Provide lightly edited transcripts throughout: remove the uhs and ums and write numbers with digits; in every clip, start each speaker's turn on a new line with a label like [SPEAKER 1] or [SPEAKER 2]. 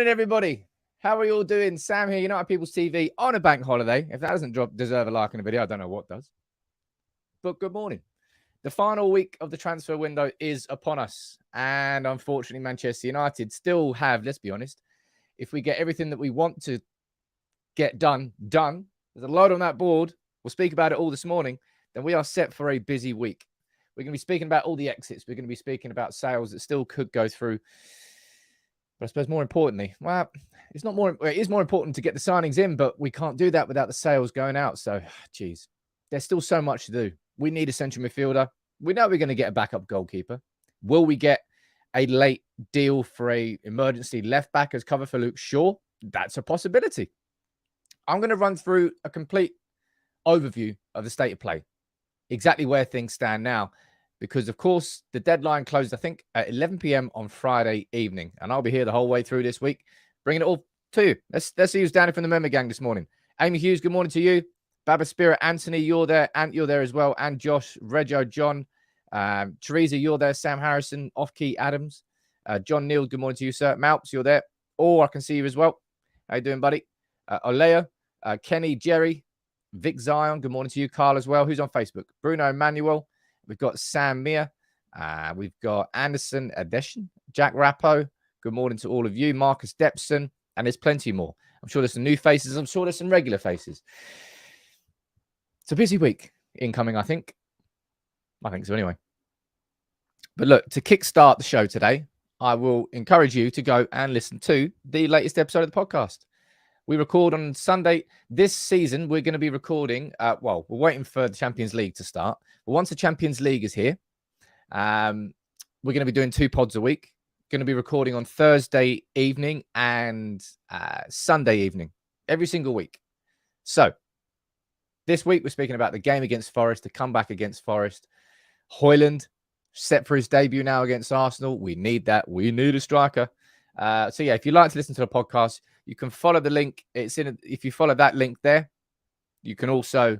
[SPEAKER 1] Morning, everybody. How are you all doing? Sam here, United People's TV on a bank holiday. If that doesn't deserve a like in a video, I don't know what does. But good morning. The final week of the transfer window is upon us. And unfortunately, Manchester United still have, let's be honest, if we get everything that we want to get done. There's a lot on that board. We'll speak about it all this morning. Then we are set for a busy week. We're going to be speaking about all the exits. We're going to be speaking about sales that still could go through. But I suppose more importantly, well, it is more important to get the signings in, but we can't do that without the sales going out. So, geez, there's still so much to do. We need a central midfielder. We know we're going to get a backup goalkeeper. Will we get a late deal for a emergency left back as cover for Luke Shaw? That's a possibility. I'm going to run through a complete overview of the state of play, exactly where things stand now. Because, of course, the deadline closed, I think, at 11 p.m. on Friday evening. And I'll be here the whole way through this week, bringing it all to you. Let's see who's down here from the member gang this morning. Amy Hughes, good morning to you. Baba Spirit, Anthony, you're there. Ant, you're there as well. And Josh, Rego, John, Teresa, you're there. Sam Harrison, Off-Key Adams. John Neal, good morning to you, sir. Malps, you're there. Oh, I can see you as well. How you doing, buddy? Olea, Kenny, Jerry, Vic Zion, good morning to you. Carl as well. Who's on Facebook? Bruno Emmanuel. We've got Sam Mia. We've got Anderson Adeshin, Jack Rappo. Good morning to all of you. Marcus Depson. And there's plenty more. I'm sure there's some new faces. I'm sure there's some regular faces. It's a busy week incoming, I think. I think so anyway. But look, to kickstart the show today, I will encourage you to go and listen to the latest episode of the podcast. We record on Sunday. This season, we're going to be recording. We're waiting for the Champions League to start. But once the Champions League is here, we're going to be doing 2 pods a week. Going to be recording on Thursday evening and Sunday evening, every single week. So this week, we're speaking about the game against Forest, the comeback against Forest. Hojlund, set for his debut now against Arsenal. We need that. We need a striker. So yeah, if you'd like to listen to the podcast, you can follow the link. If you follow that link there, you can also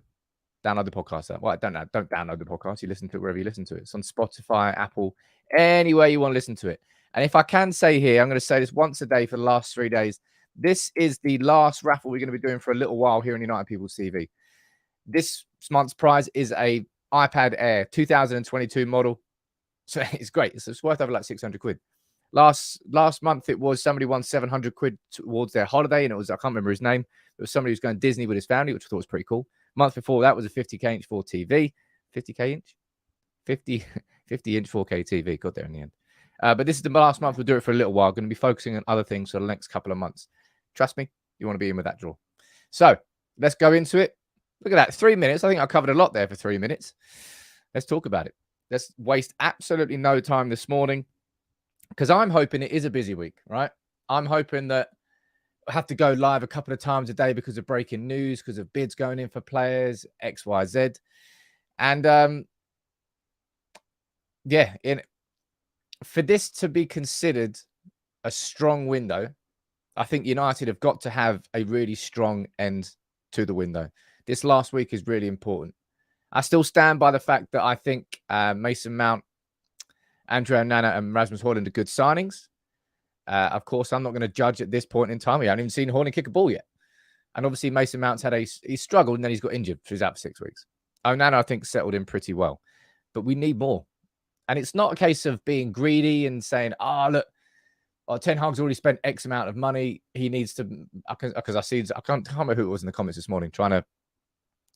[SPEAKER 1] download the podcast. Well, don't download the podcast. You listen to it wherever you listen to it. It's on Spotify, Apple, anywhere you want to listen to it. And if I can say here, I'm going to say this once a day for the last 3 days. This is the last raffle we're going to be doing for a little while here on United People's TV. This month's prize is a iPad Air 2022 model. So it's great. It's worth over like 600 quid. Last month, it was somebody won 700 quid towards their holiday, and it was, I can't remember his name. It was somebody who's going to Disney with his family, which I thought was pretty cool. Month before that was a 50k inch 4 TV. 50k inch? 50 inch 4K TV. Got there in the end. But this is the last month. We'll do it for a little while. Going to be focusing on other things for the next couple of months. Trust me, you want to be in with that draw. So let's go into it. Look at that. 3 minutes. I think I covered a lot there for 3 minutes. Let's talk about it. Let's waste absolutely no time this morning, because I'm hoping it is a busy week, right? I'm hoping that I have to go live a couple of times a day because of breaking news, because of bids going in for players, X, Y, Z. And for this to be considered a strong window, I think United have got to have a really strong end to the window. This last week is really important. I still stand by the fact that I think Mason Mount, Andre Onana and Rasmus Hojlund are good signings. Of course, I'm not going to judge at this point in time. We haven't even seen Hojlund kick a ball yet. And obviously, Mason Mount's he's struggled and then he's got injured. So he's out for 6 weeks. Onana, I think, settled in pretty well. But we need more. And it's not a case of being greedy and saying, look, Ten Hag's already spent X amount of money. He needs to, because I can't remember who it was in the comments this morning trying to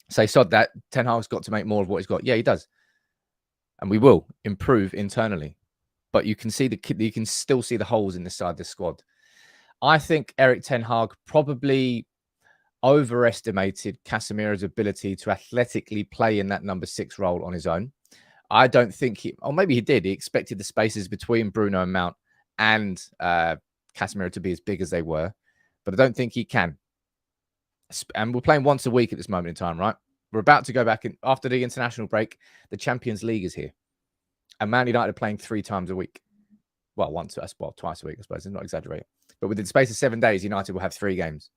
[SPEAKER 1] say, sod that, Ten Hag's got to make more of what he's got. Yeah, he does. And we will improve internally. But you can still see the holes in this side of the squad. I think Erik Ten Hag probably overestimated Casemiro's ability to athletically play in that number 6 role on his own. I don't think or maybe he did. He expected the spaces between Bruno and Mount and Casemiro to be as big as they were. But I don't think he can. And we're playing once a week at this moment in time, right? We're about to go back in after the international break. The Champions League is here. And Man United are playing 3 times a week. Well, twice a week, I suppose. I'm not exaggerating. But within the space of 7 days, United will have 3 games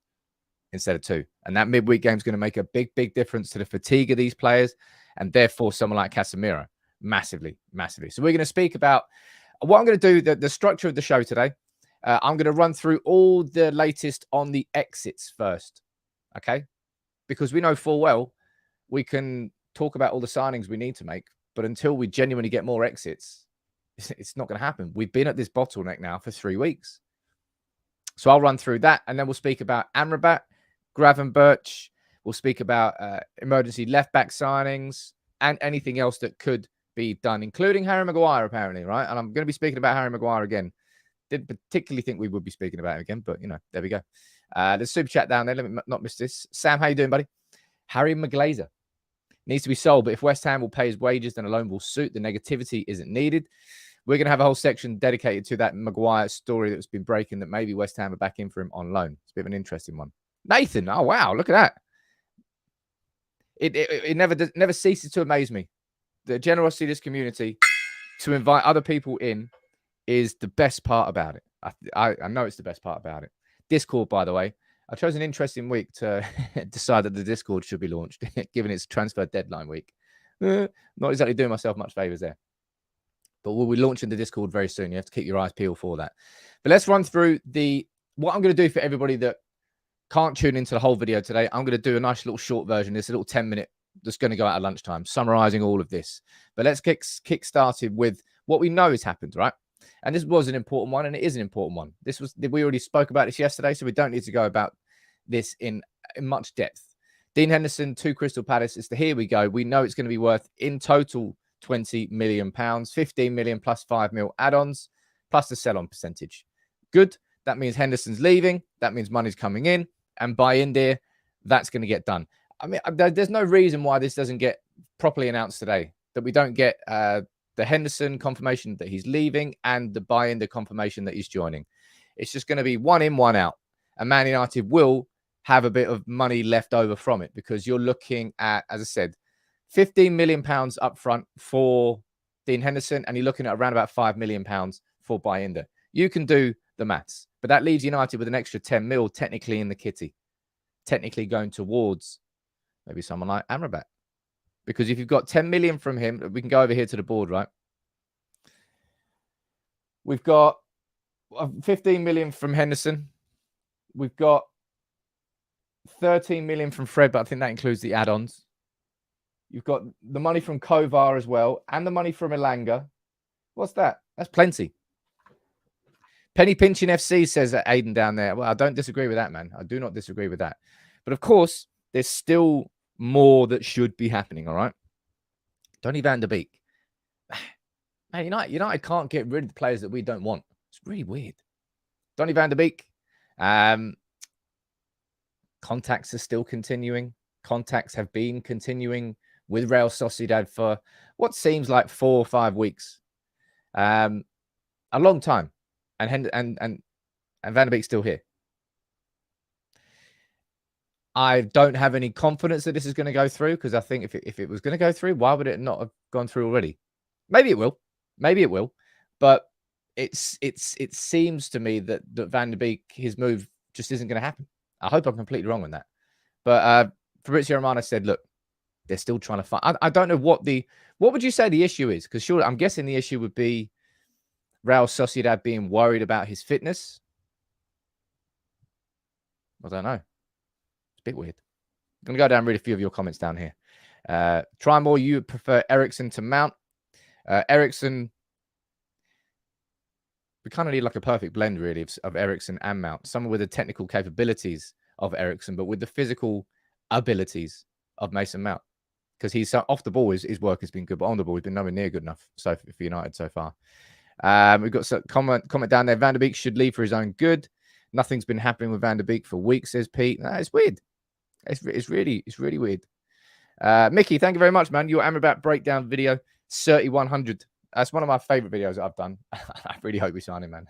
[SPEAKER 1] instead of 2. And that midweek game is going to make a big, big difference to the fatigue of these players. And therefore, someone like Casemiro, massively, massively. So we're going to speak about what I'm going to do, the structure of the show today. I'm going to run through all the latest on the exits first, okay? Because we know full well we can talk about all the signings we need to make, but until we genuinely get more exits, it's not going to happen. We've been at this bottleneck now for 3 weeks. So I'll run through that, and then we'll speak about Amrabat, Gravenberch. We'll speak about emergency left-back signings and anything else that could be done, including Harry Maguire, apparently, right? And I'm going to be speaking about Harry Maguire again. Didn't particularly think we would be speaking about him again, but, you know, there we go. There's super chat down there. Let me not miss this. Sam, how you doing, buddy? Harry Maguire needs to be sold, but if West Ham will pay his wages, then a loan will suit. The negativity isn't needed. We're going to have a whole section dedicated to that Maguire story that's been breaking, that maybe West Ham are back in for him on loan. It's a bit of an interesting one. Nathan, oh, wow, look at that. It never ceases to amaze me. The generosity of this community to invite other people in is the best part about it. I know it's the best part about it. Discord, by the way, I chose an interesting week to decide that the Discord should be launched, given it's transfer deadline week. Not exactly doing myself much favors there. But we'll be launching the Discord very soon. You have to keep your eyes peeled for that. But let's run through what I'm going to do for everybody that can't tune into the whole video today. I'm going to do a nice little short version. It's a little 10-minute that's going to go out at lunchtime, summarizing all of this. But let's kick started with what we know has happened, right? And this was an important one, and it is an important one. We already spoke about this yesterday, so we don't need to go about this in much depth. Dean Henderson to Crystal Palace. It's the here we go. We know it's going to be worth in total £20 million, 15 million plus 5 mil add-ons, plus the sell-on percentage. Good. That means Henderson's leaving. That means money's coming in. And by India, that's going to get done. I mean, there's no reason why this doesn't get properly announced today, that we don't get the Henderson confirmation that he's leaving and the buy-in, the confirmation that he's joining. It's just going to be one in, one out. And Man United will have a bit of money left over from it, because you're looking at, as I said, £15 million up front for Dean Henderson, and you're looking at around about £5 million for Bayinda. You can do the maths, but that leaves United with an extra 10 mil technically in the kitty, technically going towards maybe someone like Amrabat. Because if you've got 10 million from him, we can go over here to the board, right? We've got 15 million from Henderson. We've got 13 million from Fred, but I think that includes the add-ons. You've got the money from Kovar as well, and the money from Elanga. What's that? That's plenty. Penny Pinching FC says that Aiden down there. Well, I don't disagree with that, man. I do not disagree with that. But of course, there's still more that should be happening, all right? Donny van der Beek. Man, United can't get rid of the players that we don't want. It's really weird. Donny van der Beek. Contacts are still continuing. Contacts have been continuing with Real Sociedad for what seems like 4 or 5 weeks. A long time. And Van der Beek's still here. I don't have any confidence that this is going to go through, because I think if it was going to go through, why would it not have gone through already? Maybe it will. Maybe it will. But it seems to me that Van der Beek, his move just isn't going to happen. I hope I'm completely wrong on that. But Fabrizio Romano said, look, they're still trying to find. I don't know what would you say the issue is? Because surely I'm guessing the issue would be Real Sociedad being worried about his fitness. I don't know. It's a bit weird. I'm going to go down and read a few of your comments down here. Try more. You prefer Eriksen to Mount. Eriksen, we kind of need like a perfect blend, really, of Eriksen and Mount. Someone with the technical capabilities of Eriksen, but with the physical abilities of Mason Mount. Because he's off the ball, his work has been good, but on the ball, he's been nowhere near good enough for United so far. We've got some comment down there. Van der Beek should leave for his own good. Nothing's been happening with Van der Beek for weeks, says Pete. No, it's weird. It's really weird. Mickey, thank you very much, man. Your Amrabat breakdown video, 3100. That's one of my favorite videos that I've done. I really hope we sign him, man.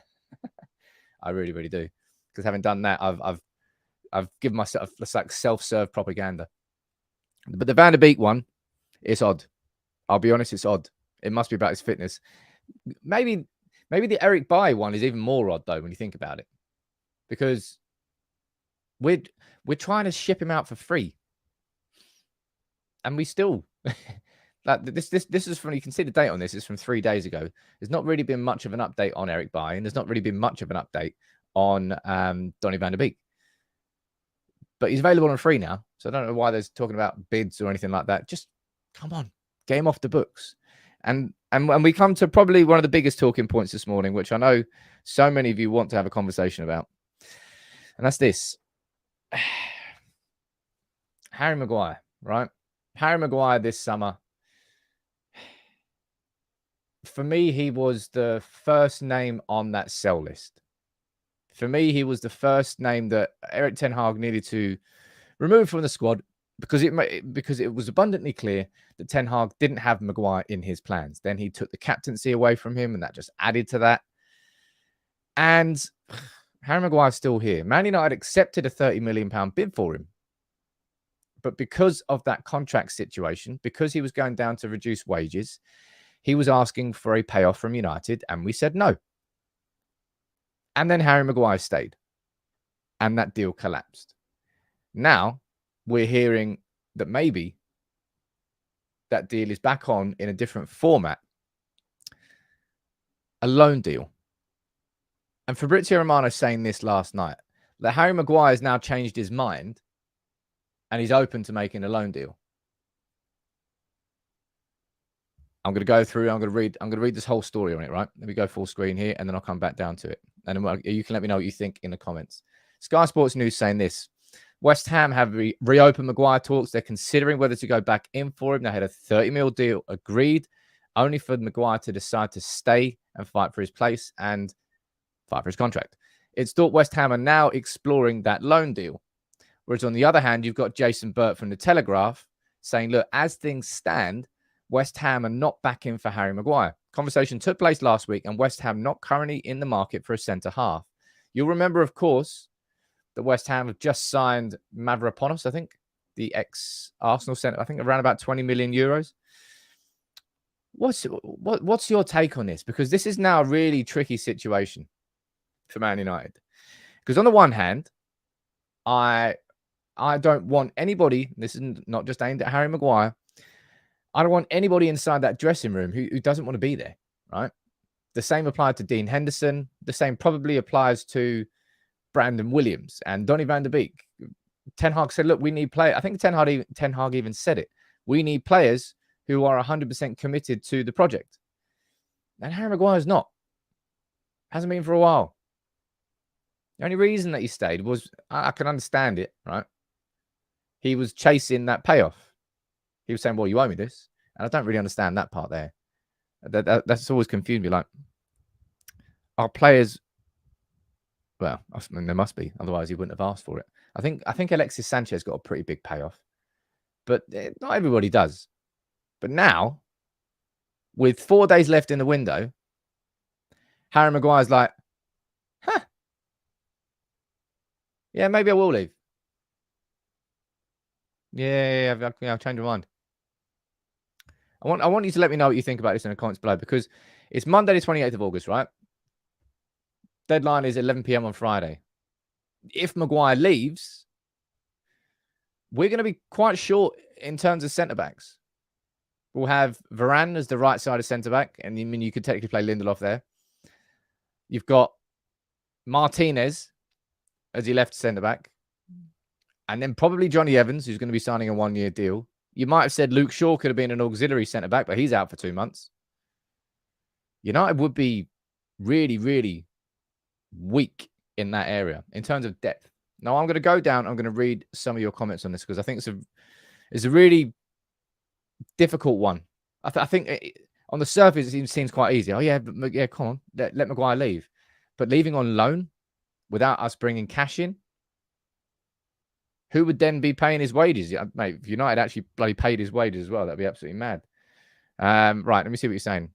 [SPEAKER 1] I really, really do. Because having done that, I've given myself like self-serve propaganda. But the Van der Beek one, it's odd. I'll be honest, it's odd. It must be about his fitness. Maybe the Erik Bailly one is even more odd, though, when you think about it. Because we're trying to ship him out for free. And we still Like this is from, you can see the date on this. It's from 3 days ago. There's not really been much of an update on Erik Bailly, and there's not really been much of an update on Donny van der Beek. But he's available on free now, so I don't know why there's talking about bids or anything like that. Just come on, get him off the books. And we come to probably one of the biggest talking points this morning, which I know so many of you want to have a conversation about, and that's this: Harry Maguire, right? Harry Maguire this summer. For me, he was the first name on that sell list. For me, he was the first name that Erik ten Hag needed to remove from the squad because it was abundantly clear that Ten Hag didn't have Maguire in his plans. Then he took the captaincy away from him, and that just added to that. And Harry Maguire's still here. Man United accepted a £30 million bid for him. But because of that contract situation, because he was going down to reduce wages, he was asking for a payoff from United, and we said no. And then Harry Maguire stayed, and that deal collapsed. Now we're hearing that maybe that deal is back on in a different format, a loan deal. And Fabrizio Romano saying this last night, that Harry Maguire has now changed his mind and he's open to making a loan deal. I'm going to go through, I'm going to read this whole story on it, right? Let me go full screen here, and then I'll come back down to it. And then you can let me know what you think in the comments. Sky Sports News saying this: West Ham have reopened Maguire talks. They're considering whether to go back in for him. They had a 30 mil deal agreed, only for Maguire to decide to stay and fight for his place and fight for his contract. It's thought West Ham are now exploring that loan deal. Whereas on the other hand, you've got Jason Burt from The Telegraph saying, look, as things stand, West Ham are not back in for Harry Maguire. Conversation took place last week, and West Ham not currently in the market for a centre-half. You'll remember, of course, that West Ham have just signed Mavropanos, I think, the ex-Arsenal centre, I think around about 20 million euros. What's your take on this? Because this is now a really tricky situation for Man United. Because on the one hand, I don't want anybody, this is not just aimed at Harry Maguire, I don't want anybody inside that dressing room who doesn't want to be there, right? The same applied to Dean Henderson. The same probably applies to Brandon Williams and Donny van der Beek. Ten Hag said, look, we need players. I think Ten Hag even said it. We need players who are 100% committed to the project. And Harry Maguire's not. Hasn't been for a while. The only reason that he stayed was, I can understand it, right? He was chasing that payoff. He was saying, well, you owe me this. And I don't really understand that part there. That's always confused me. Like, are players... Well, I mean, there must be. Otherwise, he wouldn't have asked for it. I think Alexis Sanchez got a pretty big payoff. But not everybody does. But now, with 4 days left in the window, Harry Maguire's like, yeah, maybe I will leave. Yeah, I've changed my mind. I want you to let me know what you think about this in the comments below, because it's Monday the 28th of August, right? Deadline is 11 p.m. on Friday. If Maguire leaves, we're going to be quite short in terms of centre-backs. We'll have Varane as the right-sided centre-back, and I mean, you could technically play Lindelof there. You've got Martinez as your left centre-back, and then probably Johnny Evans, who's going to be signing a one-year deal. You might have said Luke Shaw could have been an auxiliary centre-back, but he's out for 2 months. United would be really, really weak in that area in terms of depth. Now, I'm going to go down. I'm going to read some of your comments on this because I think it's a really difficult one. I think on the surface, it seems quite easy. Oh, yeah, come on. Let Maguire leave. But leaving on loan without us bringing cash in, who would then be paying his wages? Mate, if United actually bloody paid his wages as well, that'd be absolutely mad. Right, let me see what you're saying.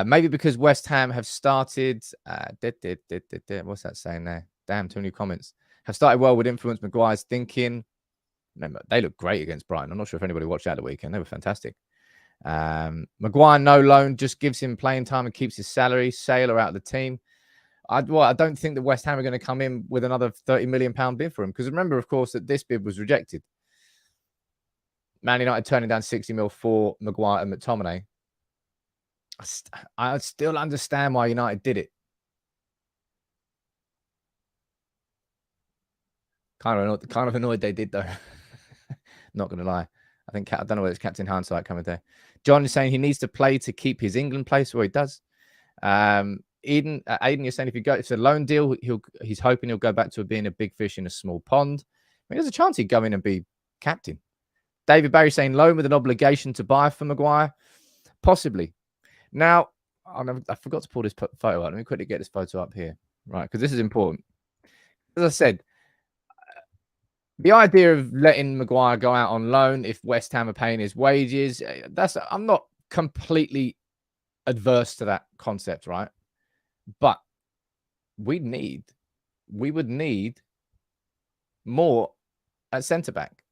[SPEAKER 1] Maybe because West Ham have started... what's that saying there? Damn, too many comments. Have started well with influence Maguire's thinking. Remember, they look great against Brighton. I'm not sure if anybody watched that the weekend. They were fantastic. Maguire, no loan, just gives him playing time and keeps his salary. Sailor out of the team. I don't think that West Ham are going to come in with another £30 million bid for him. Because remember, of course, that this bid was rejected. Man United turning down 60 mil for Maguire and McTominay. I still understand why United did it. Kind of annoyed they did, though. Not going to lie. I don't know whether it's Captain Hindsight coming there. John is saying he needs to play to keep his England place. Well, he does. Aiden, you're saying if it's a loan deal, he's hoping he'll go back to being a big fish in a small pond. I mean, there's a chance he'd go in and be captain. David Barry saying loan with an obligation to buy for Maguire. Possibly. Now, I forgot to pull this photo out. Let me quickly get this photo up here. Right, because this is important. As I said, the idea of letting Maguire go out on loan if West Ham are paying his wages, I'm not completely adverse to that concept, right? But we would need more at centre back.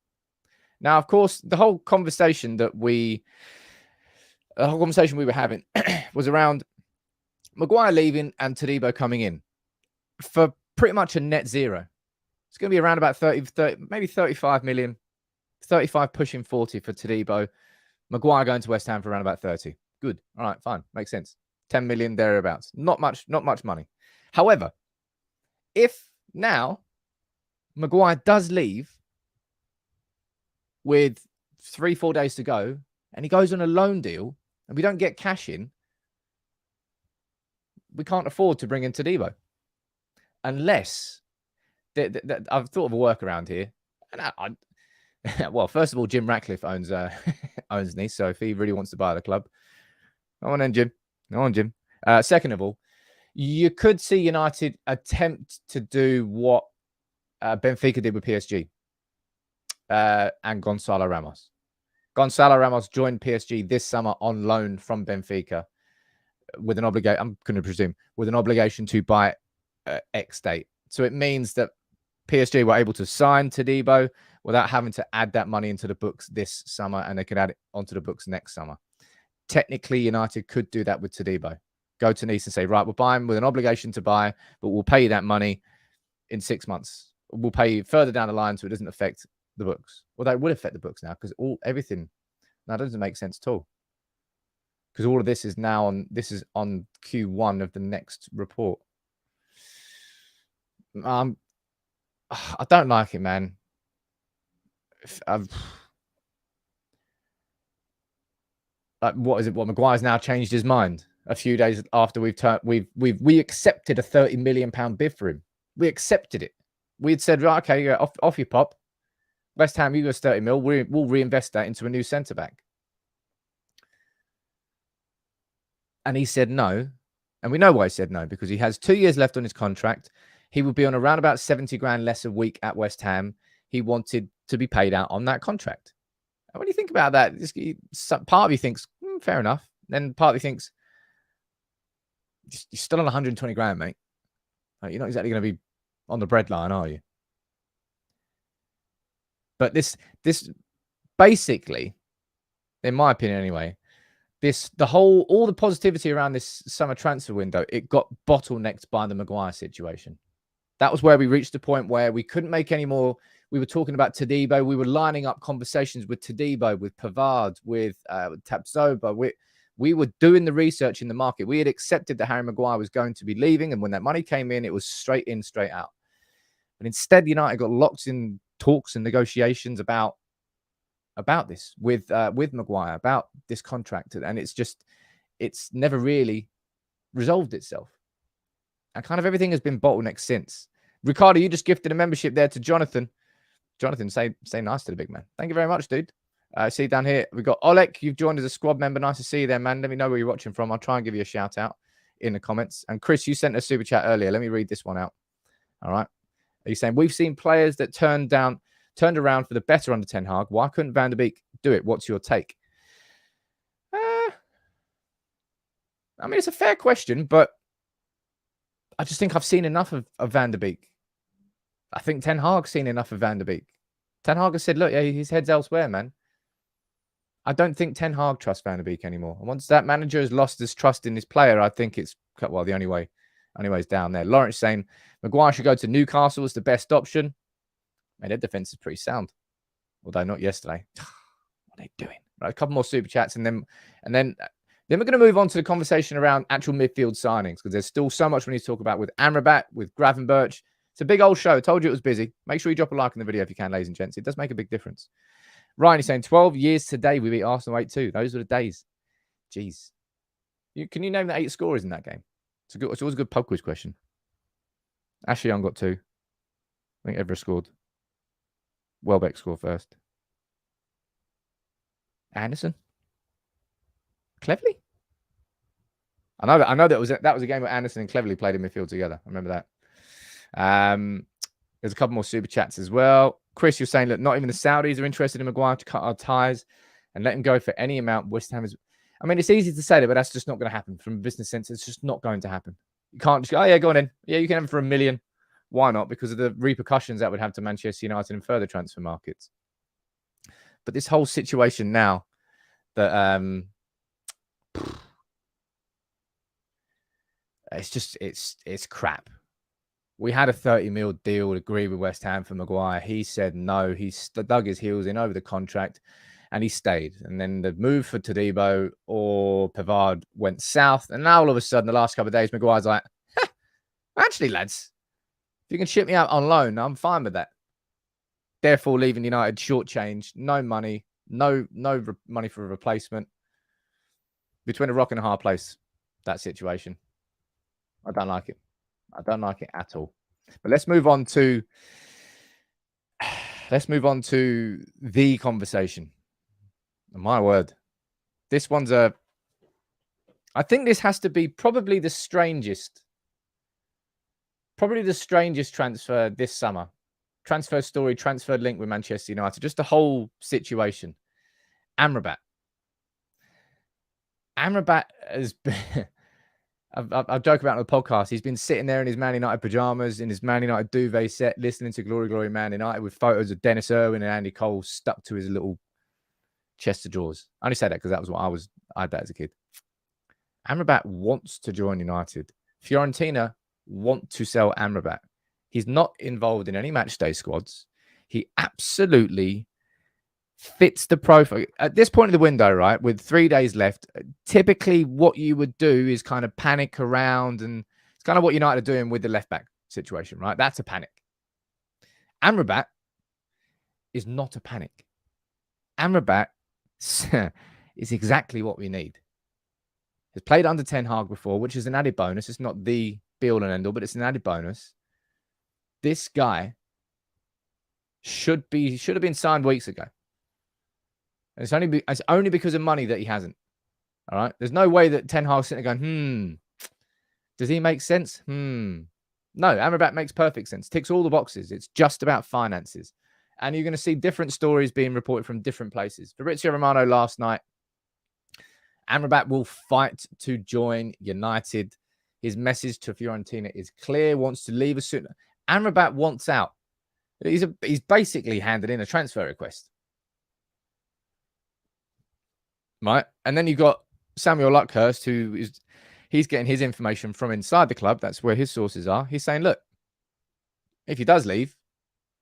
[SPEAKER 1] Now, of course, the whole conversation we were having was around Maguire leaving and Todibo coming in for pretty much a net zero. It's going to be around about 30, maybe 35 million, 35 pushing 40 for Todibo. Maguire going to West Ham for around about 30. Good. All right, fine. Makes sense. 10 million thereabouts. Not much money. However, if now Maguire does leave with 3-4 days to go and he goes on a loan deal and we don't get cash in, we can't afford to bring in Todibo. Unless... I've thought of a workaround here. And well, first of all, Jim Ratcliffe owns Nice, so if he really wants to buy the club, go on then, Jim. Go on, Jim. Second of all, you could see United attempt to do what Benfica did with PSG and Gonçalo Ramos. Gonçalo Ramos joined PSG this summer on loan from Benfica with an obligation. I'm going to presume with an obligation to buy X date. So it means that PSG were able to sign Todibo without having to add that money into the books this summer, and they could add it onto the books next summer. Technically, United could do that with Todibo. Go to Nice and say, right, we'll buy him with an obligation to buy, but we'll pay you that money in 6 months. We'll pay you further down the line so it doesn't affect the books. Well, that would affect the books now because everything now doesn't make sense at all. Because all of this is now on Q1 of the next report. I don't like it, man. What is it? What, Maguire's now changed his mind a few days after we accepted a £30 million bid for him. We accepted it. We had said, right, okay, yeah, off you pop. West Ham, you go 30 mil. We'll reinvest that into a new centre back. And he said no. And we know why he said no, because he has 2 years left on his contract. He would be on around about 70 grand less a week at West Ham. He wanted to be paid out on that contract. And when you think about that, part of you thinks, fair enough. Then part of you thinks, you're still on 120 grand, mate. Like, you're not exactly going to be on the breadline, are you? But this basically, in my opinion anyway, all the positivity around this summer transfer window, it got bottlenecked by the Maguire situation. That was where we reached a point where we couldn't make any more. We were talking about Todibo. We were lining up conversations with Todibo, with Pavard, with Tapsoba. We were doing the research in the market. We had accepted that Harry Maguire was going to be leaving. And when that money came in, it was straight in, straight out. But instead, United got locked in talks and negotiations about this with Maguire, about this contract. And it's never really resolved itself. And kind of everything has been bottlenecked since. Ricardo, you just gifted a membership there to Jonathan. Jonathan, say nice to the big man. Thank you very much, dude. See down here, we've got Oleg. You've joined as a squad member. Nice to see you there, man. Let me know where you're watching from. I'll try and give you a shout out in the comments. And Chris, you sent a super chat earlier. Let me read this one out. All right. Are you saying we've seen players that turned around for the better under Ten Hag? Why couldn't Van der Beek do it? What's your take? I mean, it's a fair question, but I just think I've seen enough of Van der Beek. I think Ten Hag's seen enough of Van der Beek. Ten Hag has said, look, yeah, his head's elsewhere, man. I don't think Ten Hag trusts Van der Beek anymore. And once that manager has lost his trust in his player, I think it's, well, the only way is down there. Lawrence saying Maguire should go to Newcastle as the best option. Man, their defense is pretty sound. Although not yesterday. What are they doing? Right, a couple more super chats, and then we're going to move on to the conversation around actual midfield signings, because there's still so much we need to talk about with Amrabat, with Gravenberch. It's a big old show. I told you it was busy. Make sure you drop a like on the video if you can, ladies and gents. It does make a big difference. Ryan is saying 12 years today we beat Arsenal 8-2. Those were the days. Jeez. Can you name the 8 scorers in that game? It's always a good pub quiz question. Ashley Young got 2. I think Evra scored. Welbeck scored first. Anderson? Cleverly? I know that was a game where Anderson and Cleverly played in midfield together. I remember that. There's a couple more super chats as well. Chris, you're saying that not even the Saudis are interested in Maguire to cut our ties and let him go for any amount. West Ham is. I mean, it's easy to say that, but that's just not going to happen. From a business sense, it's just not going to happen. You can't just go, oh, yeah, go on in. Yeah, you can have him for $1 million. Why not? Because of the repercussions that would have to Manchester United and further transfer markets. But this whole situation now that it's crap. We had a 30 mil deal agreed with West Ham for Maguire. He said no. He dug his heels in over the contract and he stayed. And then the move for Todibo or Pavard went south. And now all of a sudden, the last couple of days, Maguire's like, actually, lads, if you can ship me out on loan, I'm fine with that. Therefore, leaving United shortchanged, no money, no money for a replacement. Between a rock and a hard place, that situation. I don't like it. I don't like it at all. But let's move on to the conversation. My word. This one's I think this has to be probably the strangest transfer this summer. Transfer story, transfer link with Manchester United. Just the whole situation. Amrabat. Amrabat has been... I've joked about it on the podcast. He's been sitting there in his Man United pajamas, in his Man United duvet set, listening to Glory, Glory, Man United with photos of Dennis Irwin and Andy Cole stuck to his little chest of drawers. I only say that because that was what I had that as a kid. Amrabat wants to join United. Fiorentina want to sell Amrabat. He's not involved in any matchday squads. He absolutely fits the profile. At this point of the window, right, with 3 days left, typically what you would do is kind of panic around, and it's kind of what United are doing with the left-back situation, right? That's a panic. Amrabat is not a panic. Amrabat is exactly what we need. He's played under Ten Hag before, which is an added bonus. It's not the be-all and end-all, but it's an added bonus. This guy should have been signed weeks ago. And it's only because of money that he hasn't. All right. There's no way that Ten Hag's sitting there going, does he make sense? No, Amrabat makes perfect sense. Ticks all the boxes. It's just about finances. And you're going to see different stories being reported from different places. Fabrizio Romano last night, Amrabat will fight to join United. His message to Fiorentina is clear, wants to leave as soon. Amrabat wants out. He's basically handed in a transfer request. Right. And then you've got Samuel Luckhurst, he's getting his information from inside the club. That's where his sources are. He's saying, look, if he does leave,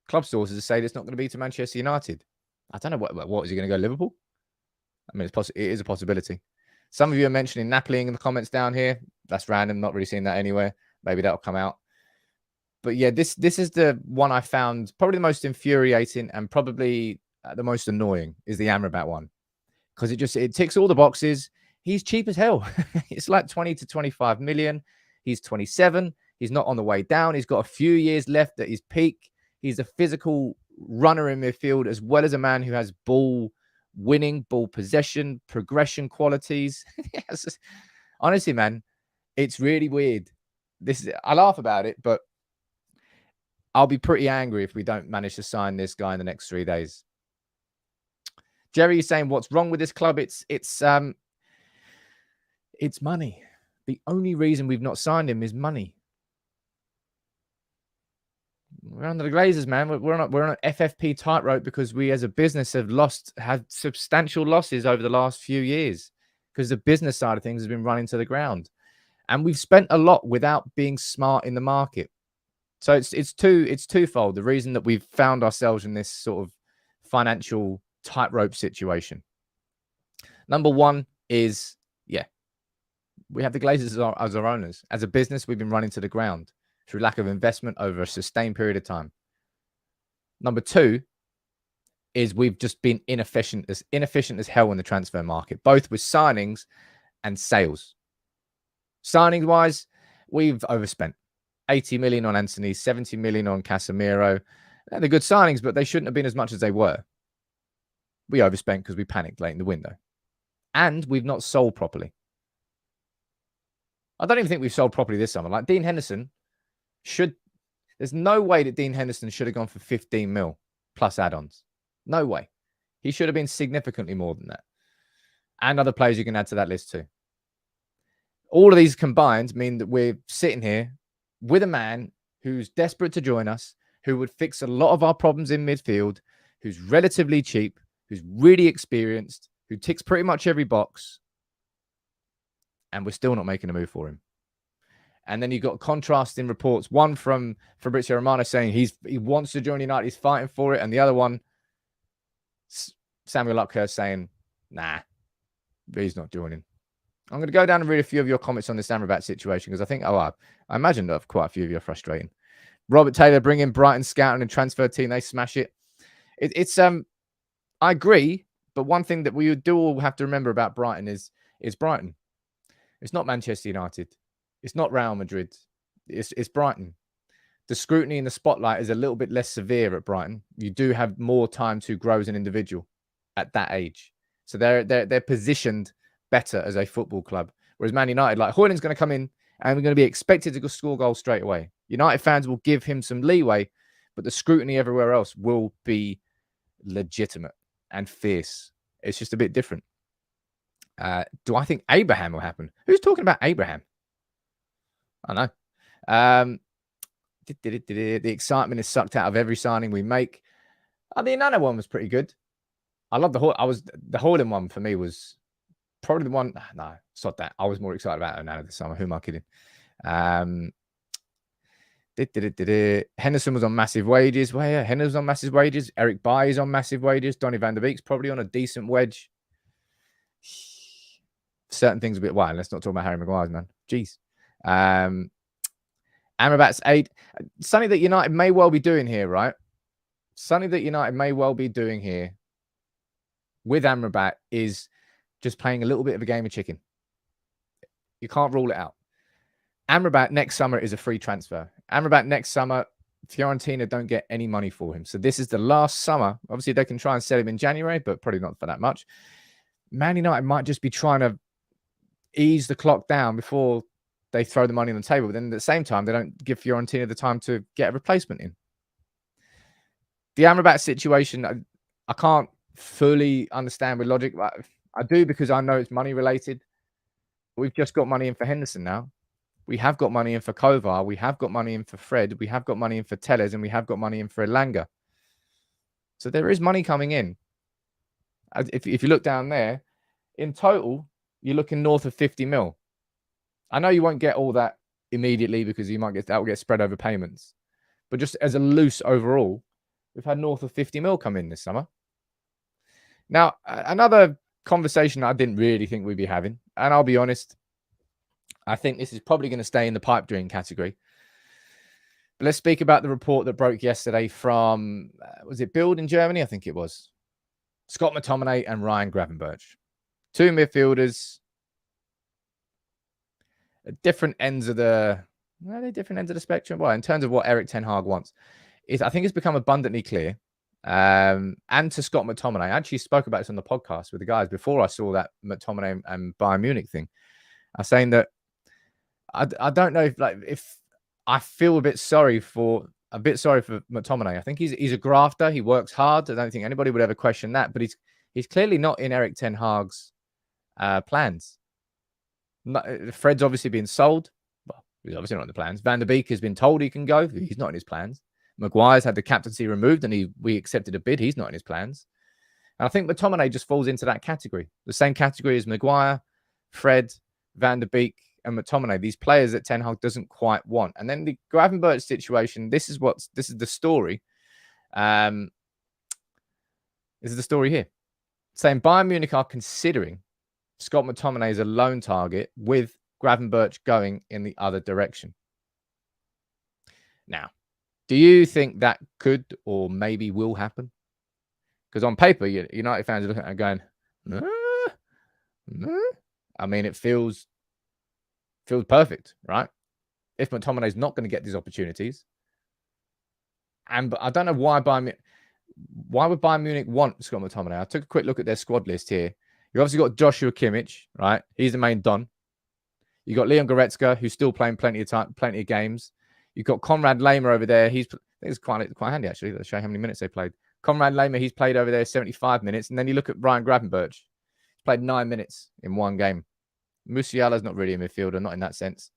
[SPEAKER 1] club sources say it's not going to be to Manchester United. I don't know what is he going to go to Liverpool? I mean, it is a possibility. Some of you are mentioning Napoli in the comments down here. That's random. Not really seeing that anywhere. Maybe that'll come out. But yeah, this is the one I found probably the most infuriating and probably the most annoying is the Amrabat one. Because it ticks all the boxes. He's cheap as hell. It's like 20 to 25 million. He's 27. He's not on the way down. He's got a few years left at his peak. He's a physical runner in midfield, as well as a man who has ball winning, ball possession, progression qualities. Yes. Honestly, man, it's really weird. I laugh about it, but I'll be pretty angry if we don't manage to sign this guy in the next 3 days. Jerry is saying, what's wrong with this club? It's money. The only reason we've not signed him is money. We're under the Glazers, man. We're on an FFP tightrope because we as a business have had substantial losses over the last few years because the business side of things has been running to the ground. And we've spent a lot without being smart in the market. So it's twofold. The reason that we've found ourselves in this sort of financial tightrope situation. Number one is, we have the Glazers as our owners. As a business, we've been running to the ground through lack of investment over a sustained period of time. Number two is we've just been inefficient as hell in the transfer market, both with signings and sales. Signings-wise, we've overspent. 80 million on Anthony, 70 million on Casemiro. They're good signings, but they shouldn't have been as much as they were. We overspent because we panicked late in the window. And we've not sold properly. I don't even think we've sold properly this summer. Like Dean Henderson there's no way that Dean Henderson should have gone for 15 mil plus add-ons. No way. He should have been significantly more than that. And other players you can add to that list too. All of these combined mean that we're sitting here with a man who's desperate to join us, who would fix a lot of our problems in midfield, who's relatively cheap, who's really experienced, who ticks pretty much every box, and we're still not making a move for him. And then you've got contrasting reports, one from Fabrizio Romano saying he wants to join United, he's fighting for it, and the other one, Samuel Luckhurst, saying, nah, he's not joining. I'm going to go down and read a few of your comments on this Amrabat situation because I think, I imagine that quite a few of you are frustrating. Robert Taylor, bring in Brighton scouting and transfer team. They smash it. I agree, but one thing that we do all have to remember about Brighton is Brighton. It's not Manchester United. It's not Real Madrid. It's Brighton. The scrutiny in the spotlight is a little bit less severe at Brighton. You do have more time to grow as an individual at that age. So they're positioned better as a football club. Whereas Man United, like Hojlund's going to come in and we're going to be expected to score goals straight away. United fans will give him some leeway, but the scrutiny everywhere else will be legitimate and fierce. It's just a bit different. Do I think Abraham will happen? Who's talking about Abraham? I know. The excitement is sucked out of every signing we make. The Onana one was pretty good. I love the Hojlund one for me was probably the one. No, it's not that. I was more excited about Onana this summer. Who am I kidding? Henderson was on massive wages. Well, yeah, Henderson was on massive wages. Erik Bailly is on massive wages. Donny van der Beek's probably on a decent wedge. Certain things a bit wild. Let's not talk about Harry Maguire, man. Jeez. Amrabat's 8. Something that United may well be doing here, right? Something that United may well be doing here with Amrabat is just playing a little bit of a game of chicken. You can't rule it out. Amrabat next summer is a free transfer. Amrabat next summer, Fiorentina don't get any money for him. So this is the last summer. Obviously, they can try and sell him in January, but probably not for that much. Man United might just be trying to ease the clock down before they throw the money on the table. But then at the same time, they don't give Fiorentina the time to get a replacement in. The Amrabat situation, I can't fully understand with logic. I do because I know it's money related. We've just got money in for Henderson now. We have got money in for Kovar. We have got money in for Fred. We have got money in for Telles. And we have got money in for Elanga. So there is money coming in. If you look down there, in total, you're looking north of 50 mil. I know you won't get all that immediately because that will get spread over payments. But just as a loose overall, we've had north of 50 mil come in this summer. Now, another conversation I didn't really think we'd be having, and I'll be honest, I think this is probably going to stay in the pipe dream category. But let's speak about the report that broke yesterday from, was it Bild in Germany? I think it was. Scott McTominay and Ryan Gravenberch. Two midfielders at different ends of the spectrum. Well, in terms of what Erik Ten Hag wants, I think it's become abundantly clear. And to Scott McTominay, I actually spoke about this on the podcast with the guys before I saw that McTominay and Bayern Munich thing. I was saying that I don't know if I feel a bit sorry for McTominay. I think he's a grafter. He works hard. I don't think anybody would ever question that. But he's clearly not in Erik Ten Hag's plans. Fred's obviously been sold. Well, he's obviously not in the plans. Van der Beek has been told he can go. He's not in his plans. Maguire's had the captaincy removed and we accepted a bid. He's not in his plans. And I think McTominay just falls into that category. The same category as Maguire, Fred, Van der Beek, and McTominay. These players that Ten Hag doesn't quite want. And then the Gravenberch situation, this is the story. This is the story here. Saying Bayern Munich are considering Scott McTominay as a loan target with Gravenberch going in the other direction. Now, do you think that could or maybe will happen? Because on paper, United fans are looking at it going, I mean, it feels perfect, right? If McTominay's not going to get these opportunities. But I don't know why would Bayern Munich want Scott McTominay? I took a quick look at their squad list here. You've obviously got Joshua Kimmich, right? He's the main don. You got Leon Goretzka, who's still playing plenty of games. You've got Konrad Laimer over there. It's quite handy actually. Let's show you how many minutes they played. Konrad Laimer, he's played over there 75 minutes, and then you look at Ryan Gravenberch. He's played 9 minutes in one game. Musiala's not really a midfielder, not in that sense.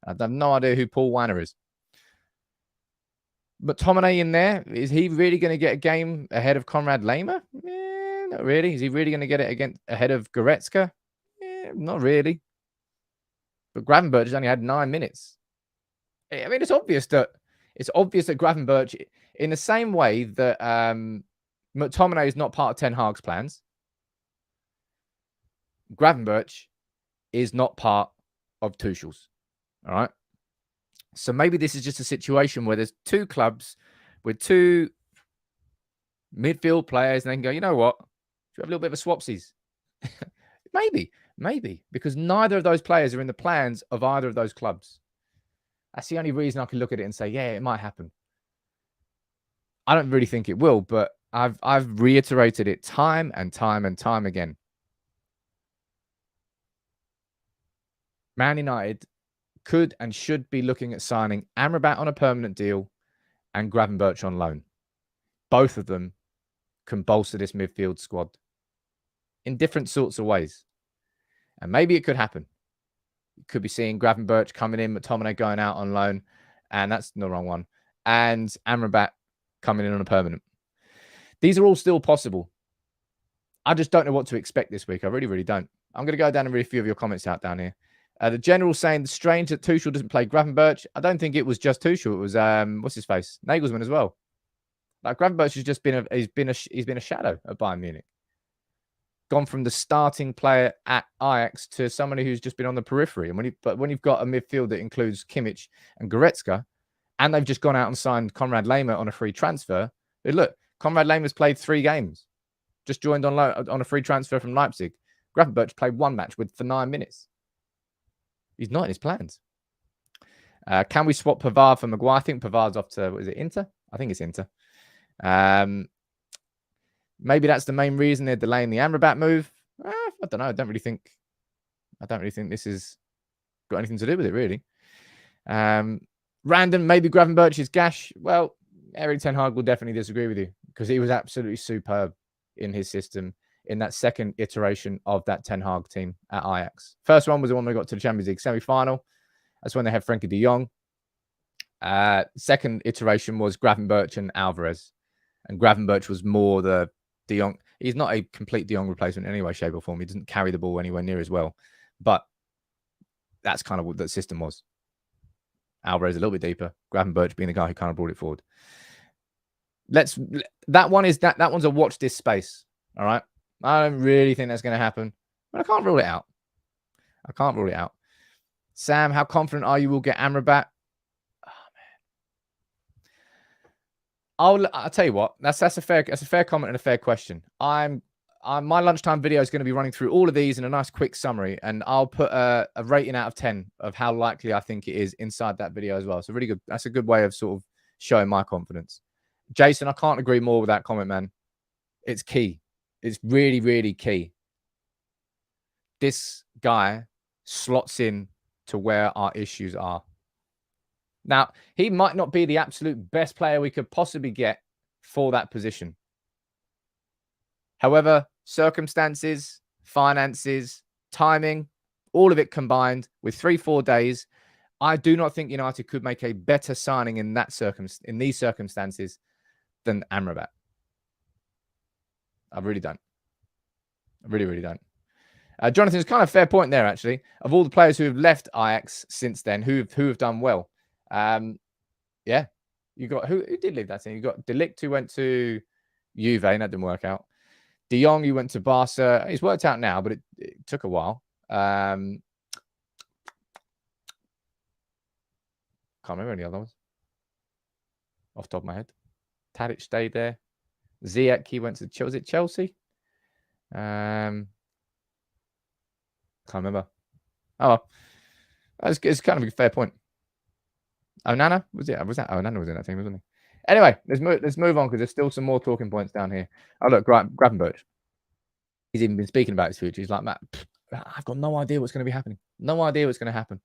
[SPEAKER 1] I have no idea who Paul Wanner is. But McTominay in there, is he really going to get a game ahead of Konrad Laimer? Not really. Is he really going to get it ahead of Goretzka? Not really. But Gravenberch has only had 9 minutes. I mean, it's obvious that Gravenberch, in the same way that McTominay is not part of Ten Hag's plans, Gravenberch is not part of Tuchel's. All right. So maybe this is just a situation where there's two clubs with two midfield players, and they can go, you know what? Should we have a little bit of a swapsies? Maybe, because neither of those players are in the plans of either of those clubs. That's the only reason I can look at it and say, yeah, it might happen. I don't really think it will, but I've reiterated it time and time and time again. Man United could and should be looking at signing Amrabat on a permanent deal and Gravenberch on loan. Both of them can bolster this midfield squad in different sorts of ways. And maybe it could happen. You could be seeing Gravenberch coming in, McTominay going out on loan, and that's the wrong one, and Amrabat coming in on a permanent. These are all still possible. I just don't know what to expect this week. I really, really don't. I'm going to go down and read a few of your comments out down here. The general saying, strange that Tuchel doesn't play Gravenberch. I don't think it was just Tuchel. It was, what's his face? Nagelsmann as well. Like, Gravenberch has just been he's been a shadow at Bayern Munich. Gone from the starting player at Ajax to somebody who's just been on the periphery. And when you've got a midfield that includes Kimmich and Goretzka, and they've just gone out and signed Konrad Laimer on a free transfer. Look, Konrad Laimer's played 3 games. Just joined on a free transfer from Leipzig. Gravenberch played 1 match for 9 minutes. He's not in his plans. Can we swap Pavard for Maguire? I think Pavard's off to, is it Inter? I think it's Inter. Maybe that's the main reason they're delaying the Amrabat move. I don't know. I don't really think this has got anything to do with it, really. Random, maybe Gravenberch is gash. Well, Erik Ten Hag will definitely disagree with you because he was absolutely superb in his system in that second iteration of that Ten Hag team at Ajax. First one was the one we got to the Champions League semi-final. That's when they had Frenkie de Jong. Second iteration was Gravenberch and Alvarez. And Gravenberch was more the de Jong. He's not a complete de Jong replacement in any way, shape, or form. He doesn't carry the ball anywhere near as well. But that's kind of what the system was. Alvarez a little bit deeper. Gravenberch being the guy who kind of brought it forward. That one's a watch this space. All right. I don't really think that's going to happen, but I can't rule it out. Sam, how confident are you we'll get Amrabat? Oh, man. I'll tell you what. That's a fair comment and a fair question. My lunchtime video is going to be running through all of these in a nice quick summary, and I'll put a rating out of 10 of how likely I think it is inside that video as well. So really good. That's a good way of sort of showing my confidence. Jason, I can't agree more with that comment, man. It's key. It's really, really key. This guy slots in to where our issues are. Now, he might not be the absolute best player we could possibly get for that position. However, circumstances, finances, timing, all of it combined with 3-4 days, I do not think United could make a better signing in these circumstances than Amrabat. I really don't. I really, really don't. Jonathan's kind of fair point there, actually. Of all the players who have left Ajax since then, who have done well. You got who did leave that team? You got De Ligt, who went to Juve, and that didn't work out. De Jong, you went to Barca. He's worked out now, but it took a while. Can't remember any other ones off the top of my head. Tadic stayed there. Ziyech, he went to Chelsea. Was it Chelsea? Can't remember. Oh, well. It's kind of a fair point. Onana was that Onana was in that team, wasn't he? Anyway, let's move on because there's still some more talking points down here. Oh look, Gravenberch. He's even been speaking about his future. He's like, Matt, I've got no idea what's going to be happening. No idea what's going to happen.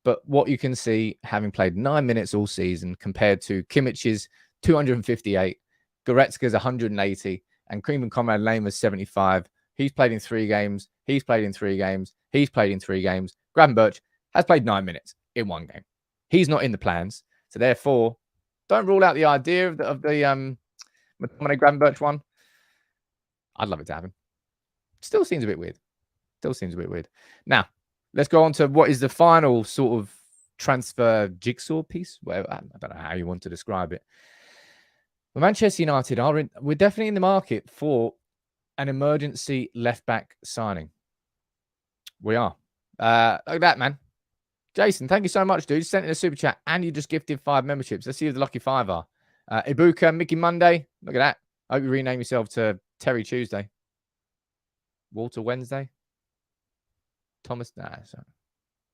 [SPEAKER 1] But what you can see, having played 9 minutes all season compared to Kimmich's 258, Goretzka's 180, and Cream and Conrad Lamer's 75. He's played in 3 games. He's played in 3 games. He's played in 3 games. Gravenberch has played 9 minutes in 1 game. He's not in the plans. So therefore, don't rule out the idea of the McTominay Gravenberch one. I'd love it to happen. Still seems a bit weird. Now, let's go on to what is the final sort of transfer jigsaw piece. Well, I don't know how you want to describe it. But Manchester United we're definitely in the market for an emergency left-back signing. We are. Look at that, man. Jason, thank you so much, dude. You sent in a super chat and you just gifted 5 memberships. Let's see who the lucky 5 are. Ibuka, Mickey Monday. Look at that. I hope you rename yourself to Terry Tuesday. Walter Wednesday. Thomas. Sorry.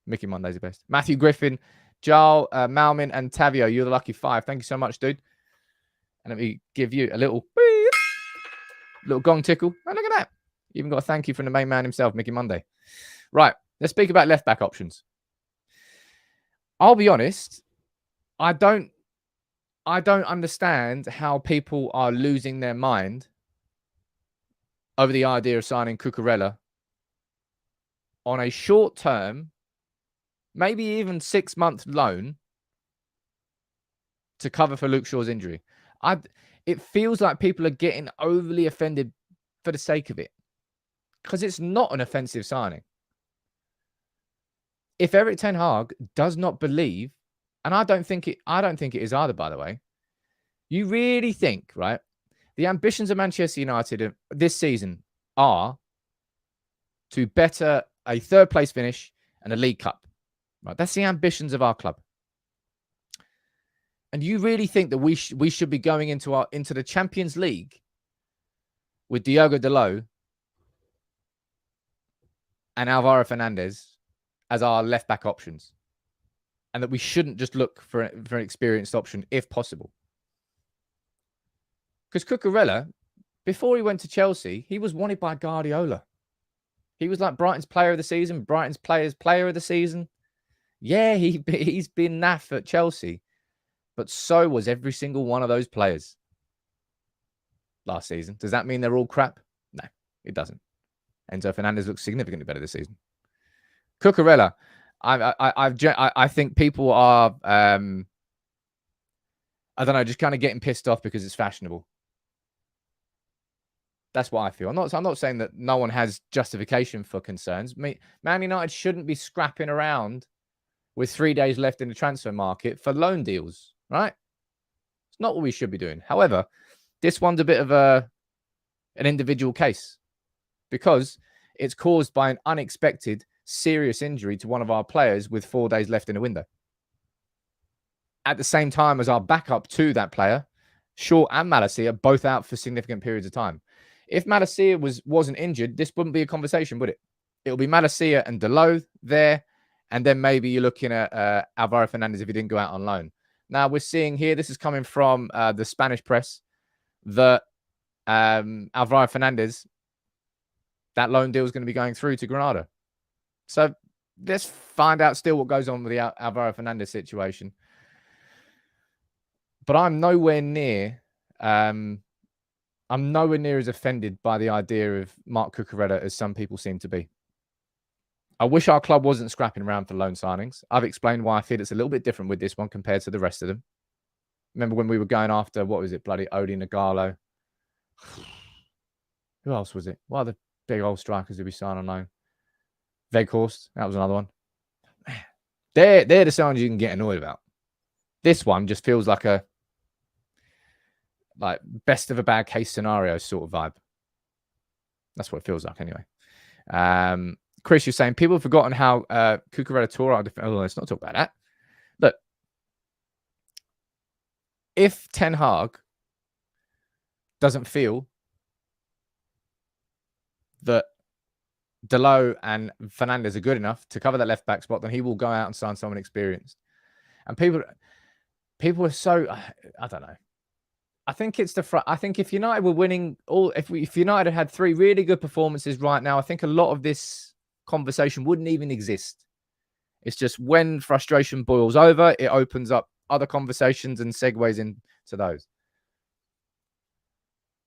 [SPEAKER 1] Mickey Monday's the best. Matthew Griffin, Jarl, Malmin, and Tavio. You're the lucky 5. Thank you so much, dude. And let me give you a little gong tickle. Oh, look at that. You even got a thank you from the main man himself, Mickey Monday. Right. Let's speak about left-back options. I'll be honest. I don't understand how people are losing their mind over the idea of signing Cucurella on a short-term, maybe even 6-month loan to cover for Luke Shaw's injury. It feels like people are getting overly offended for the sake of it because it's not an offensive signing. If Erik ten Hag does not believe, and I don't think it is either, by the way, you really think, right, the ambitions of Manchester United this season are to better a 3rd place finish and a League Cup. Right? That's the ambitions of our club. And you really think that we should be going into the Champions League with Diogo Dalot and Alvaro Fernandez as our left-back options, and that we shouldn't just look for an experienced option if possible? Because Cucurella, before he went to Chelsea, he was wanted by Guardiola. He was like Brighton's player of the season, Brighton's player of the season. Yeah, he's been naff at Chelsea, but so was every single one of those players last season. Does that mean they're all crap? No, it doesn't. Enzo Fernandez looks significantly better this season. Cucurella, I think people are, I don't know, just kind of getting pissed off because it's fashionable. That's what I feel. I'm not saying that no one has justification for concerns. Man United shouldn't be scrapping around with 3 days left in the transfer market for loan deals, right? It's not what we should be doing. However, this one's a bit of an individual case because it's caused by an unexpected serious injury to one of our players with 4 days left in the window. At the same time as our backup to that player, Shaw and Malacia are both out for significant periods of time. If Malacia wasn't injured, this wouldn't be a conversation, would it? It'll be Malacia and Dalot there, and then maybe you're looking at Alvaro Fernandez if he didn't go out on loan. Now, we're seeing here, this is coming from the Spanish press, that Alvaro Fernandez, that loan deal is going to be going through to Granada. So let's find out still what goes on with the Alvaro Fernandez situation. But I'm nowhere near as offended by the idea of Marc Cucurella as some people seem to be. I wish our club wasn't scrapping around for loan signings. I've explained why I feel it's a little bit different with this one compared to the rest of them. Remember when we were going after, what was it, bloody Odi Nagalo? Who else was it? What other big old strikers did we sign on loan? Weghorst, that was another one. They're the signings you can get annoyed about. This one just feels like a best of a bad case scenario sort of vibe. That's what it feels like anyway. Chris, you're saying people have forgotten how Cucurella tore out. Oh, let's not talk about that. Look, if Ten Hag doesn't feel that Dalot and Fernandes are good enough to cover that left back spot, then he will go out and sign someone experienced. And people are so, I don't know. I think it's I think if United were winning if United had 3 really good performances right now, I think a lot of this conversation wouldn't even exist. It's just when frustration boils over, it opens up other conversations and segues into those.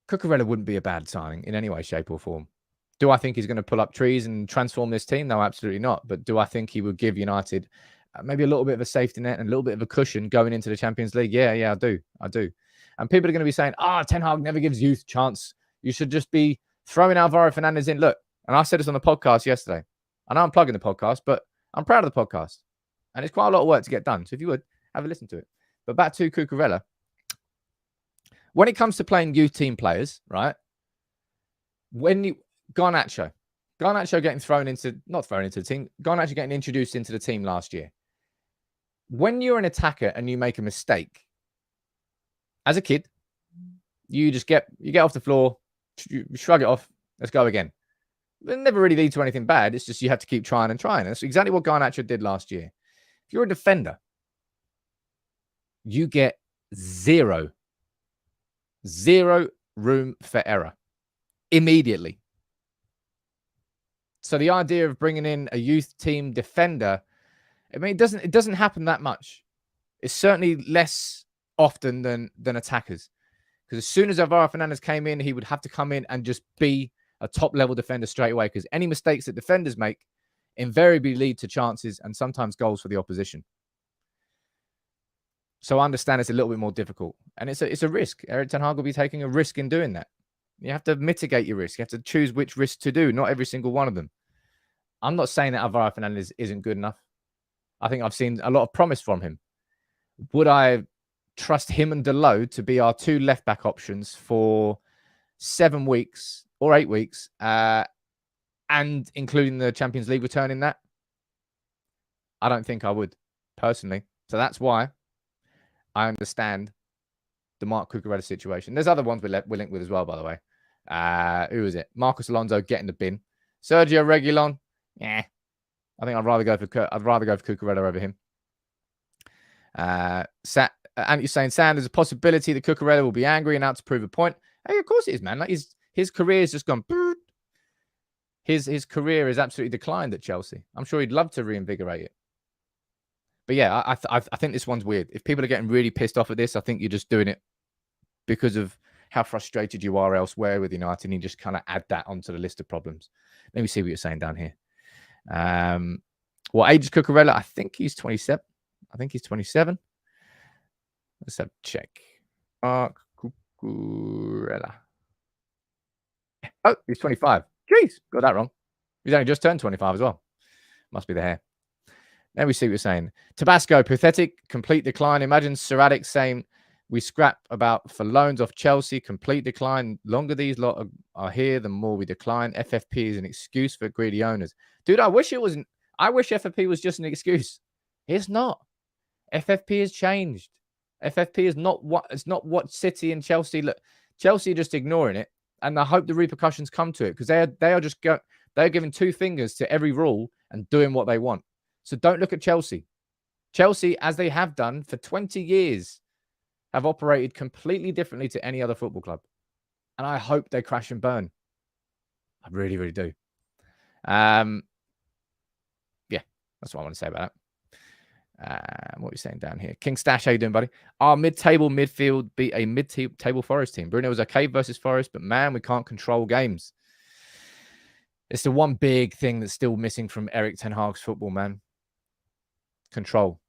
[SPEAKER 1] Cucurella wouldn't be a bad signing in any way, shape, or form. Do I think he's going to pull up trees and transform this team? No, absolutely not. But do I think he would give United maybe a little bit of a safety net and a little bit of a cushion going into the Champions League? Yeah, I do. And people are going to be saying, Ten Hag never gives youth a chance. You should just be throwing Alvaro Fernandes in. Look, and I said this on the podcast yesterday. I know I'm plugging the podcast, but I'm proud of the podcast. And it's quite a lot of work to get done. So if you would, have a listen to it. But back to Cucurella. When it comes to playing youth team players, right? Garnacho getting not thrown into the team. Garnacho getting introduced into the team last year. When you're an attacker and you make a mistake, as a kid, you get off the floor, you shrug it off, let's go again. It never really leads to anything bad. It's just you have to keep trying and trying. That's exactly what Garnacho did last year. If you're a defender, you get zero room for error immediately. So the idea of bringing in a youth team defender, I mean, it doesn't happen that much. It's certainly less often than attackers. Because as soon as Alvaro Fernandes came in, he would have to come in and just be a top-level defender straight away. Because any mistakes that defenders make invariably lead to chances and sometimes goals for the opposition. So I understand it's a little bit more difficult. And it's a risk. Erik ten Hag will be taking a risk in doing that. You have to mitigate your risk. You have to choose which risk to do, not every single one of them. I'm not saying that Alvaro Fernandes isn't good enough. I think I've seen a lot of promise from him. Would I trust him and Dalot to be our 2 left-back options for 7 weeks or 8 weeks, and including the Champions League return in that? I don't think I would, personally. So that's why I understand the Marc Cucurella situation. There's other ones we're linked with as well, by the way. Who is it? Marcos Alonso getting the bin. Sergio Reguilon. Yeah, I think I'd rather go for Cucurella over him. And you're saying, Sam, there's a possibility that Cucurella will be angry and out to prove a point. Hey, of course it is, man. Like his career has just gone. His career is absolutely declined at Chelsea. I'm sure he'd love to reinvigorate it. But yeah, I think this one's weird. If people are getting really pissed off at this, I think you're just doing it because of how frustrated you are elsewhere with United, and you just kind of add that onto the list of problems. Let me see what you're saying down here. What age is Cucurella? I think he's 27. Let's have a check. Marc Cucurella. Oh, he's 25. Jeez, got that wrong. He's only just turned 25 as well. Must be the hair. Let me see what you're saying. Tabasco, pathetic, complete decline. Imagine Seratic saying, we scrap about for loans off Chelsea, complete decline. Longer these lot are here, the more we decline. FFP is an excuse for greedy owners. Dude, I wish it wasn't. I wish FFP was just an excuse. It's not. FFP has changed. FFP is not what City and Chelsea look. Chelsea are just ignoring it, and I hope the repercussions come to it because they're giving 2 fingers to every rule and doing what they want. So don't look at Chelsea. Chelsea, as they have done for 20 years, have operated completely differently to any other football club. And I hope they crash and burn. I really, really do. Yeah, that's what I want to say about that. What are you saying down here? King Stash, how you doing, buddy? Our mid-table midfield beat a mid-table Forest team. Bruno was okay versus Forest, but man, we can't control games. It's the one big thing that's still missing from Erik ten Hag's football, man. Control.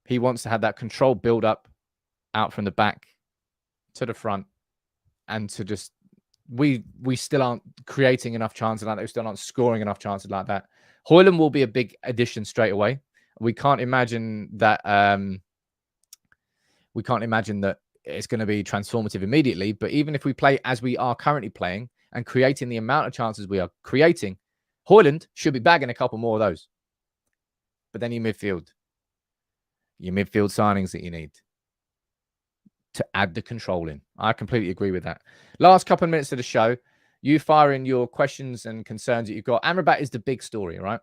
[SPEAKER 1] He wants to have that control build up out from the back to the front, and to just we still aren't creating enough chances like that. We still aren't scoring enough chances like that. Hojlund will be a big addition straight away. We can't imagine that. We can't imagine that it's going to be transformative immediately. But even if we play as we are currently playing, and creating the amount of chances we are creating, Hojlund should be bagging a couple more of those. But then your midfield signings that you need to add the control in. I completely agree with that. Last couple of minutes of the show, you fire in your questions and concerns that you've got. Amrabat is the big story, right?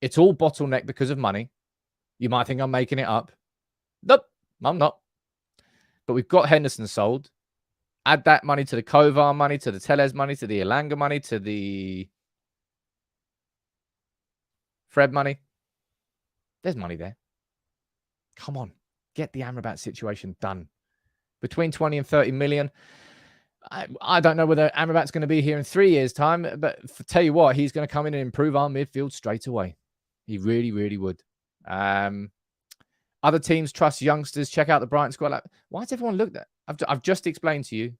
[SPEAKER 1] It's all bottleneck because of money. You might think I'm making it up. Nope, I'm not. But we've got Henderson sold. Add that money to the Kovar money, to the Tellez money, to the Elanga money, to the Fred money. There's money there. Come on. Get the Amrabat situation done. Between 20 and 30 million. I don't know whether Amrabat's going to be here in 3 years' time, but tell you what, he's going to come in and improve our midfield straight away. He really, really would. Other teams trust youngsters. Check out the Brighton squad. Like, why does everyone look that? I've just explained to you.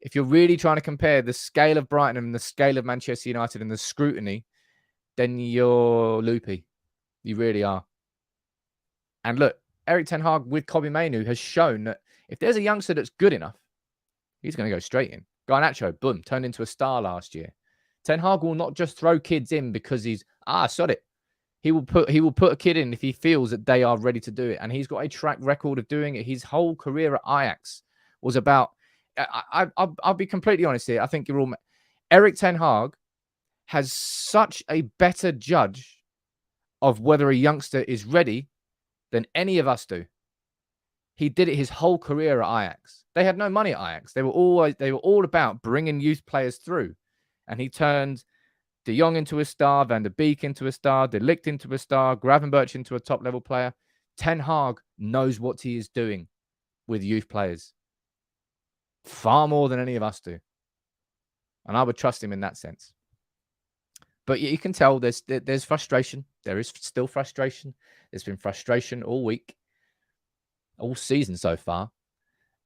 [SPEAKER 1] If you're really trying to compare the scale of Brighton and the scale of Manchester United and the scrutiny, then you're loopy. You really are. And look, Erik Ten Hag with Kobe Mainoo has shown that if there's a youngster that's good enough, he's going to go straight in. Garnacho, boom, turned into a star last year. Ten Hag will not just throw kids in because he's, sod it. He will put a kid in if he feels that they are ready to do it. And he's got a track record of doing it. His whole career at Ajax was about, I'll be completely honest here. I think you're all, Erik Ten Hag has such a better judge of whether a youngster is ready than any of us do. He did it his whole career at Ajax. They had no money at Ajax. They were all about bringing youth players through. And he turned De Jong into a star, Van der Beek into a star, De Ligt into a star, Gravenberch into a top-level player. Ten Hag knows what he is doing with youth players. Far more than any of us do. And I would trust him in that sense. But you can tell there's frustration. There is still frustration. There's been frustration all week, all season so far.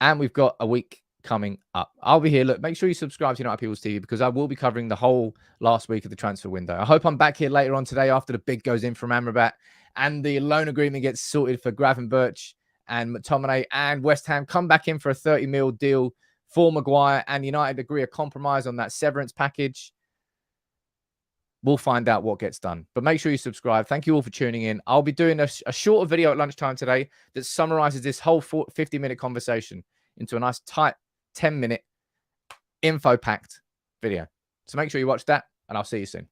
[SPEAKER 1] And we've got a week coming up. I'll be here. Look, make sure you subscribe to United People's TV because I will be covering the whole last week of the transfer window. I hope I'm back here later on today after the bid goes in from Amrabat and the loan agreement gets sorted for Gravenberch and McTominay, and West Ham come back in for a 30 mil deal for Maguire, and United agree a compromise on that severance package. We'll find out what gets done. But make sure you subscribe. Thank you all for tuning in. I'll be doing a shorter video at lunchtime today that summarizes this whole 50-minute conversation into a nice tight 10-minute info-packed video. So make sure you watch that, and I'll see you soon.